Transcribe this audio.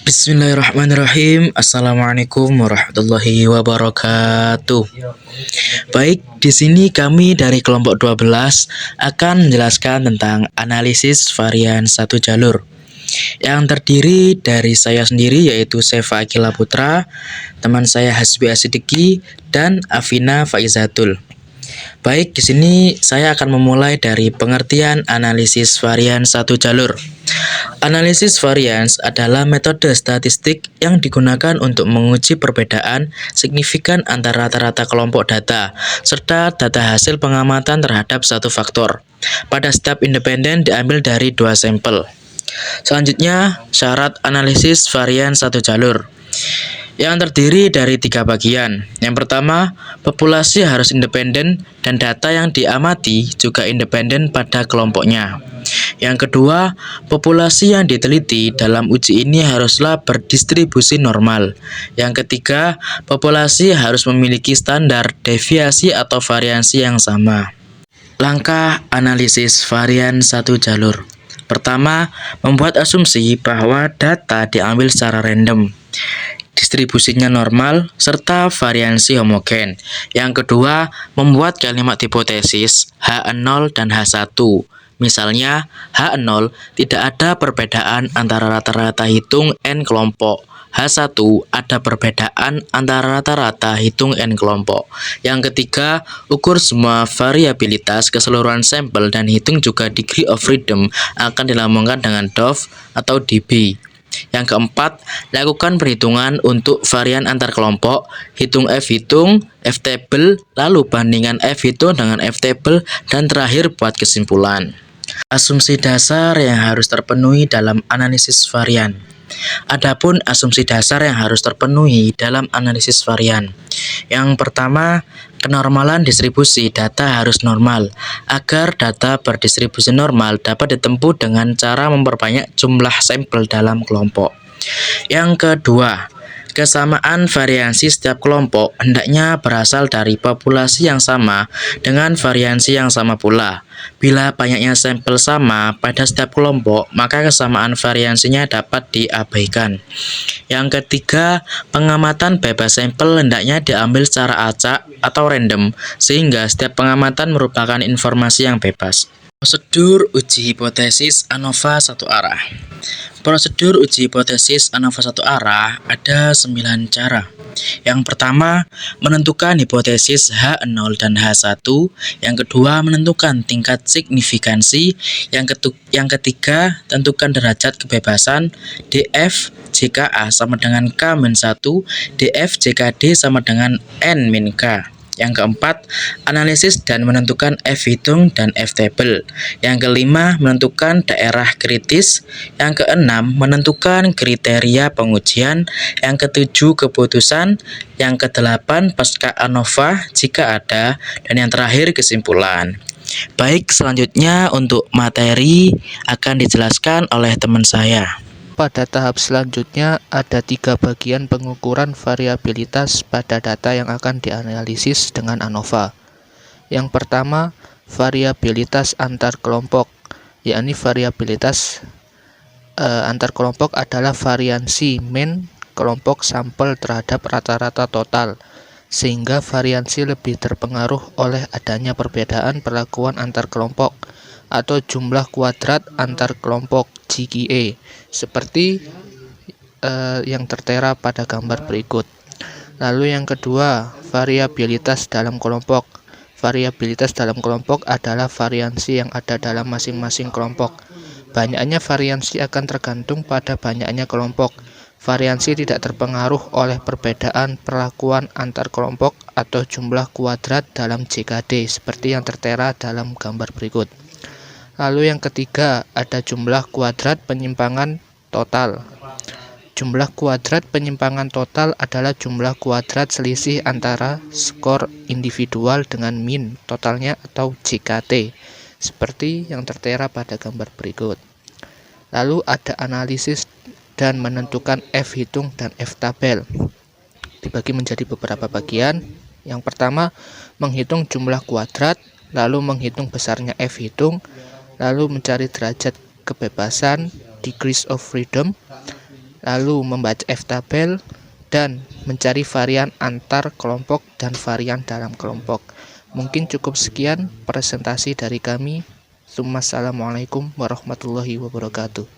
Bismillahirrahmanirrahim. Assalamualaikum warahmatullahi wabarakatuh. Baik, di sini kami dari kelompok 12 akan menjelaskan tentang analisis varian satu jalur yang terdiri dari saya sendiri yaitu Seva Akila Putra, teman saya Hasbi Asidiki, dan Afina Faizatul. Baik, di sini saya akan memulai dari pengertian analisis varian satu jalur. Analisis varians adalah metode statistik yang digunakan untuk menguji perbedaan signifikan antara rata-rata kelompok data serta data hasil pengamatan terhadap satu faktor. Pada step independen diambil dari dua sampel. Selanjutnya, syarat analisis varian satu jalur yang terdiri dari tiga bagian. Yang pertama, populasi harus independen dan data yang diamati juga independen pada kelompoknya. Yang kedua, populasi yang diteliti dalam uji ini haruslah berdistribusi normal. Yang ketiga, populasi harus memiliki standar deviasi atau variansi yang sama. Langkah analisis varian satu jalur. Pertama, membuat asumsi bahwa data diambil secara random, distribusinya normal, serta variansi homogen. Yang kedua, membuat kalimat hipotesis H0 dan H1. Misalnya, H0 tidak ada perbedaan antara rata-rata hitung N kelompok. H1 ada perbedaan antara rata-rata hitung N kelompok. Yang ketiga, ukur semua variabilitas keseluruhan sampel dan hitung juga degree of freedom akan dilambangkan dengan DOF atau dB. Yang keempat, lakukan perhitungan untuk varian antar kelompok, hitung F-hitung, F-table, lalu bandingkan F-hitung dengan F-table, dan terakhir buat kesimpulan. Asumsi dasar yang harus terpenuhi dalam analisis varian. Adapun asumsi dasar yang harus terpenuhi dalam analisis varian. Yang pertama, kenormalan distribusi data harus normal. Agar data berdistribusi normal dapat ditempuh dengan cara memperbanyak jumlah sampel dalam kelompok. Yang kedua, kesamaan variansi setiap kelompok hendaknya berasal dari populasi yang sama dengan variansi yang sama pula. Bila banyaknya sampel sama pada setiap kelompok, maka kesamaan variansinya dapat diabaikan. Yang ketiga, pengamatan bebas sampel hendaknya diambil secara acak atau random, sehingga setiap pengamatan merupakan informasi yang bebas. Prosedur uji hipotesis ANOVA satu arah. Prosedur uji hipotesis ANOVA satu arah ada 9 cara. Yang pertama, menentukan hipotesis H0 dan H1. Yang kedua, menentukan tingkat signifikansi. Yang ketiga, tentukan derajat kebebasan. DF jika A sama dengan K-1, DF jika D sama dengan N-K. Yang keempat, analisis dan menentukan F-hitung dan F-table. Yang kelima, menentukan daerah kritis. Yang keenam, menentukan kriteria pengujian. Yang ketujuh, keputusan. Yang kedelapan, pasca ANOVA jika ada. Dan yang terakhir, kesimpulan. Baik, selanjutnya untuk materi akan dijelaskan oleh teman saya. Pada tahap selanjutnya, ada 3 bagian pengukuran variabilitas pada data yang akan dianalisis dengan ANOVA. Yang pertama, variabilitas antar kelompok, yakni variabilitas antar kelompok adalah variansi mean kelompok sampel terhadap rata-rata total, sehingga variansi lebih terpengaruh oleh adanya perbedaan perlakuan antar kelompok atau jumlah kuadrat antar kelompok GKE seperti yang tertera pada gambar berikut. Lalu yang kedua, variabilitas dalam kelompok. Variabilitas dalam kelompok adalah variansi yang ada dalam masing-masing kelompok. Banyaknya variansi akan tergantung pada banyaknya kelompok. Variansi tidak terpengaruh oleh perbedaan perlakuan antar kelompok atau jumlah kuadrat dalam JKD seperti yang tertera dalam gambar berikut. Lalu yang ketiga, ada jumlah kuadrat penyimpangan total. Jumlah kuadrat penyimpangan total adalah jumlah kuadrat selisih antara skor individual dengan mean totalnya atau JKT, seperti yang tertera pada gambar berikut. Lalu ada analisis dan menentukan F-hitung dan F-tabel. Dibagi menjadi beberapa bagian. Yang pertama, menghitung jumlah kuadrat, lalu menghitung besarnya F-hitung, lalu mencari derajat kebebasan, degrees of freedom, lalu membaca F-tabel, dan mencari varian antar kelompok dan varian dalam kelompok. Mungkin cukup sekian presentasi dari kami. Assalamualaikum warahmatullahi wabarakatuh.